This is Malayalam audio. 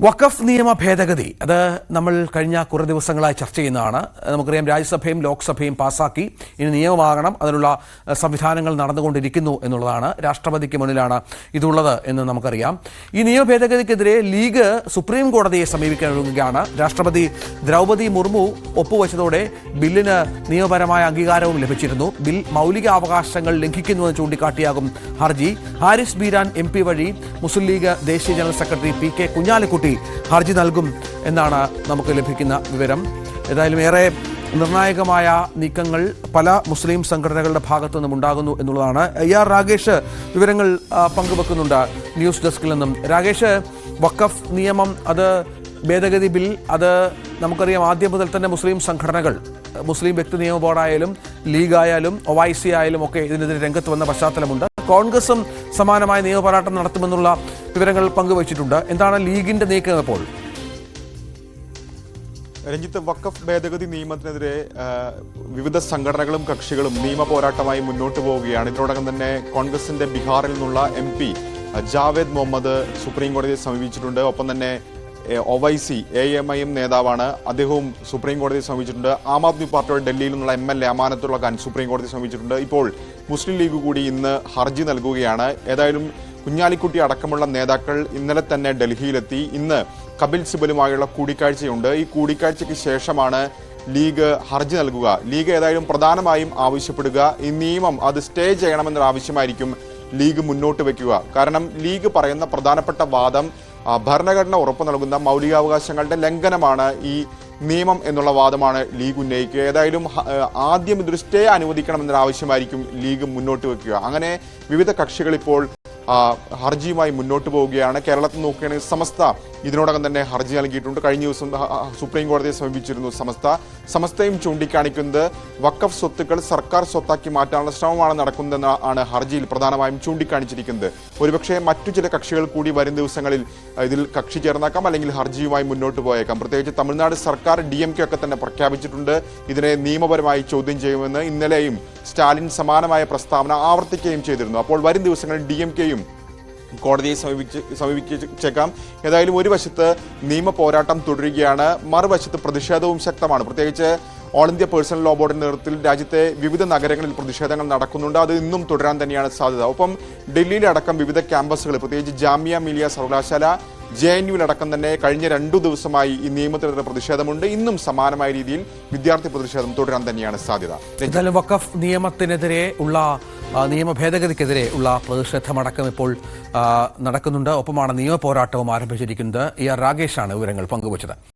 വഖഫ് നിയമ ഭേദഗതി അത് നമ്മൾ കഴിഞ്ഞ കുറേ ദിവസങ്ങളായി ചർച്ച ചെയ്യുന്നതാണ്. നമുക്കറിയാം രാജ്യസഭയും ലോക്സഭയും പാസാക്കി, ഇനി നിയമമാകണം, അതിനുള്ള സംവിധാനങ്ങൾ നടന്നുകൊണ്ടിരിക്കുന്നു എന്നുള്ളതാണ്. രാഷ്ട്രപതിക്ക് മുന്നിലാണ് ഇതുള്ളത് എന്ന് നമുക്കറിയാം. ഈ നിയമ ഭേദഗതിക്കെതിരെ ലീഗ് സുപ്രീം കോടതിയെ സമീപിക്കാൻ ഒരുങ്ങുകയാണ്. രാഷ്ട്രപതി ദ്രൗപദി മുർമു ഒപ്പുവെച്ചതോടെ ബില്ലിന് നിയമപരമായ അംഗീകാരവും ലഭിച്ചിരുന്നു. ബിൽ മൗലികാവകാശങ്ങൾ ലംഘിക്കുന്നുവെന്ന് ചൂണ്ടിക്കാട്ടിയാകും ഹർജി. ഹാരിസ് ബീരാൻ MP വഴി മുസ്ലിം ലീഗ് ദേശീയ ജനറൽ സെക്രട്ടറി PK കുഞ്ഞാലിക്കുട്ടി ഹർജി നൽകും എന്നാണ് നമുക്ക് ലഭിക്കുന്ന വിവരം. ഏതായാലും ഏറെ നിർണായകമായ നീക്കങ്ങൾ പല മുസ്ലിം സംഘടനകളുടെ ഭാഗത്തു നിന്നും ഉണ്ടാകുന്നു എന്നുള്ളതാണ്. രാകേഷ് വിവരങ്ങൾ പങ്കുവെക്കുന്നുണ്ട് ന്യൂസ് ഡെസ്കിൽ നിന്നും. രാകേഷ്, വഖഫ് നിയമം അത് ഭേദഗതി ബിൽ അത് നമുക്കറിയാം ആദ്യം മുതൽ തന്നെ മുസ്ലിം സംഘടനകൾ, മുസ്ലിം വ്യക്തി നിയമ ബോർഡായാലും ലീഗായാലും OIC ആയാലും ഒക്കെ ഇതിനെതിരെ രംഗത്ത് വന്ന പശ്ചാത്തലമുണ്ട്. കോൺഗ്രസും സമാനമായ നിയമപോരാട്ടം നടത്തുമെന്നുള്ള വിവരങ്ങൾ പങ്കുവച്ചിട്ടുണ്ട്. എന്താണ് ലീഗിന്റെ നീക്കം ഇപ്പോൾ? രഞ്ജിത്ത്, വഖഫ് ഭേദഗതി നിയമത്തിനെതിരെ വിവിധ സംഘടനകളും കക്ഷികളും നിയമ പോരാട്ടമായി മുന്നോട്ട് പോവുകയാണ്. ഇതിനോടകം തന്നെ കോൺഗ്രസിന്റെ ബീഹാറിൽ നിന്നുള്ള MP ജാവേദ് മുഹമ്മദ് സുപ്രീം കോടതിയെ സമീപിച്ചിട്ടുണ്ട്. ഒപ്പം തന്നെ OIC AMIM നേതാവാണ്, അദ്ദേഹവും സുപ്രീം കോടതിയെ സമീപിച്ചിട്ടുണ്ട്. ആം ആദ്മി പാർട്ടിയുടെ ഡൽഹിയിൽ നിന്നുള്ള MLA അമാനത്തുള്ള ഖാൻ സുപ്രീം കോടതിയെ സമീപിച്ചിട്ടുണ്ട്. ഇപ്പോൾ മുസ്ലിം ലീഗ് കൂടി ഇന്ന് ഹർജി നൽകുകയാണ്. ഏതായാലും കുഞ്ഞാലിക്കുട്ടി അടക്കമുള്ള നേതാക്കൾ ഇന്നലെ തന്നെ ഡൽഹിയിലെത്തി. ഇന്ന് കപിൽ സിബലുമായുള്ള കൂടിക്കാഴ്ചയുണ്ട്. ഈ കൂടിക്കാഴ്ചയ്ക്ക് ശേഷമാണ് ലീഗ് ഹർജി നൽകുക. ലീഗ് ഏതായാലും പ്രധാനമായും ആവശ്യപ്പെടുക ഈ നിയമം അത് സ്റ്റേ ചെയ്യണമെന്നൊരു ആവശ്യമായിരിക്കും ലീഗ് മുന്നോട്ട് വയ്ക്കുക. കാരണം ലീഗ് പറയുന്ന പ്രധാനപ്പെട്ട വാദം ഭരണഘടന ഉറപ്പു നൽകുന്ന മൗലികാവകാശങ്ങളുടെ ലംഘനമാണ് ഈ നിയമം എന്നുള്ള വാദമാണ് ലീഗ് ഉന്നയിക്കുക. ഏതായാലും ആദ്യം ഇതൊരു സ്റ്റേ അനുവദിക്കണമെന്നൊരു ആവശ്യമായിരിക്കും ലീഗ് മുന്നോട്ട് വയ്ക്കുക. അങ്ങനെ വിവിധ കക്ഷികൾ ഇപ്പോൾ ഹർജിയുമായി മുന്നോട്ട് പോവുകയാണ്. കേരളത്തിൽ നോക്കുകയാണെങ്കിൽ സമസ്ത ഇതിനോടകം തന്നെ ഹർജി നൽകിയിട്ടുണ്ട്. കഴിഞ്ഞ ദിവസം സുപ്രീം കോടതിയെ സമീപിച്ചിരുന്നു സമസ്തയും ചൂണ്ടിക്കാണിക്കുന്നത് വഖഫ് സ്വത്തുക്കൾ സർക്കാർ സ്വത്താക്കി മാറ്റാനുള്ള ശ്രമമാണ് നടക്കുന്നതെന്നാണ് ഹർജിയിൽ പ്രധാനമായും ചൂണ്ടിക്കാണിച്ചിരിക്കുന്നത്. ഒരുപക്ഷെ മറ്റു ചില കക്ഷികൾ കൂടി വരും ദിവസങ്ങളിൽ ഇതിൽ കക്ഷി ചേർന്നാക്കാം, അല്ലെങ്കിൽ ഹർജിയുമായി മുന്നോട്ട് പോയേക്കാം. പ്രത്യേകിച്ച് തമിഴ്നാട് സർക്കാർ DMK ഒക്കെ തന്നെ പ്രഖ്യാപിച്ചിട്ടുണ്ട് ഇതിനെ നിയമപരമായി ചോദ്യം ചെയ്യുമെന്ന്. ഇന്നലെയും സ്റ്റാലിൻ സമാനമായ പ്രസ്താവന ആവർത്തിക്കുകയും ചെയ്തിരുന്നു. അപ്പോൾ വരും ദിവസങ്ങളിൽ DMKയും കോടതിയെ സമീപിച്ചേക്കാം. ഏതായാലും ഒരു വശത്ത് നിയമ പോരാട്ടം തുടരുകയാണ്, മറുവശത്ത് പ്രതിഷേധവും ശക്തമാണ്. പ്രത്യേകിച്ച് ഓൾ ഇന്ത്യ പേഴ്സണൽ ലോ ബോർഡിന്റെ നേതൃത്വത്തിൽ രാജ്യത്തെ വിവിധ നഗരങ്ങളിൽ പ്രതിഷേധങ്ങൾ നടക്കുന്നുണ്ട്. അത് ഇന്നും തുടരാൻ തന്നെയാണ് സാധ്യത. ഒപ്പം ഡൽഹിയിലടക്കം വിവിധ ക്യാമ്പസുകൾ, പ്രത്യേകിച്ച് ജാമിയ മിലിയ സർവകലാശാല, JNUവിലടക്കം തന്നെ കഴിഞ്ഞ 2 ദിവസമായി ഈ നിയമത്തിനെതിരെ പ്രതിഷേധമുണ്ട്. ഇന്നും സമാനമായ രീതിയിൽ വിദ്യാർത്ഥി പ്രതിഷേധം തുടരാൻ തന്നെയാണ് സാധ്യത. എന്തായാലും വഖഫ് നിയമത്തിനെതിരെ ഉള്ള നിയമ ഭേദഗതിക്കെതിരെ ഉള്ള പ്രതിഷേധമടക്കം ഇപ്പോൾ നടക്കുന്നുണ്ട്. ഒപ്പമാണ് നിയമ പോരാട്ടവും ആരംഭിച്ചിരിക്കുന്നത്. രാകേഷാണ് വിവരങ്ങൾ പങ്കുവച്ചത്.